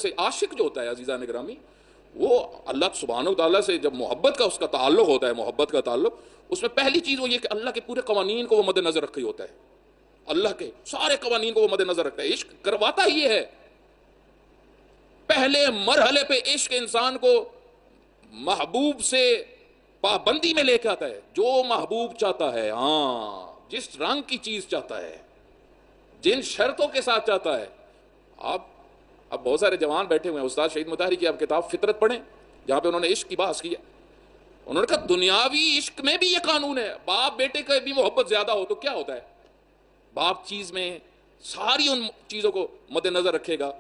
سے عاشق جو ہوتا ہے عزیزان گرامی، وہ اللہ سبحانہ وتعالیٰ سے جب محبت کا اس کا تعلق ہوتا ہے، محبت کا تعلق، اس میں پہلی چیز وہ یہ کہ اللہ کے پورے قوانین کو وہ مد نظر رکھے ہوتا ہے، اللہ کے سارے قوانین کو وہ مد نظر رکھتا ہے۔ عشق کرواتا ہی یہ ہے، پہلے مرحلے پہ عشق انسان کو محبوب سے پابندی میں لے کے آتا ہے، جو محبوب چاہتا ہے، ہاں جس رنگ کی چیز چاہتا ہے، جن شرطوں کے ساتھ چاہتا ہے۔ اب بہت سارے جوان بیٹھے ہوئے ہیں، استاد شہید مطہری کی آپ کتاب فطرت پڑھیں جہاں پہ انہوں نے عشق کی بحث کی ہے۔ انہوں نے کہا دنیاوی عشق میں بھی یہ قانون ہے، باپ بیٹے کا بھی محبت زیادہ ہو تو کیا ہوتا ہے، باپ چیز میں ساری ان چیزوں کو مد نظر رکھے گا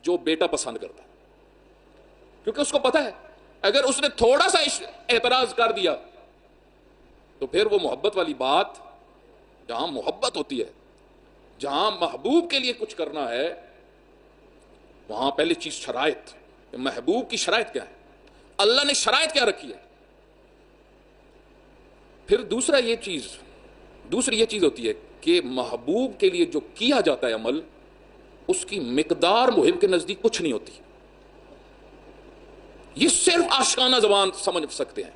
جو بیٹا پسند کرتا ہے، کیونکہ اس کو پتا ہے اگر اس نے تھوڑا سا اعتراض کر دیا تو پھر وہ محبت والی بات، جہاں محبت ہوتی ہے، جہاں محبوب کے لیے کچھ کرنا ہے، وہاں پہلی چیز شرائط، محبوب کی شرائط کیا ہے، اللہ نے شرائط کیا رکھی ہے۔ پھر دوسری یہ چیز ہوتی ہے کہ محبوب کے لیے جو کیا جاتا ہے عمل، اس کی مقدار محب کے نزدیک کچھ نہیں ہوتی، یہ صرف عاشقانہ زبان سمجھ سکتے ہیں۔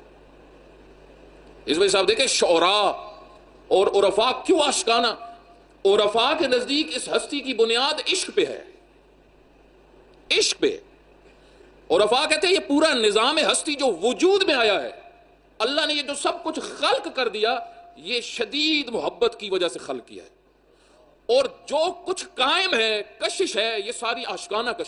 اس وجہ سے آپ دیکھیں شعراء اور عرفاء کیوں عاشقانہ، عرفاء کے نزدیک اس ہستی کی بنیاد عشق پہ ہے، عشق پہ۔ عرفاء کہتے ہیں یہ پورا نظام ہستی جو وجود میں آیا ہے، اللہ نے یہ جو سب کچھ خلق کر دیا، یہ شدید محبت کی وجہ سے خلق کیا ہے، اور جو کچھ قائم ہے، کشش ہے، یہ ساری عاشقانہ کشش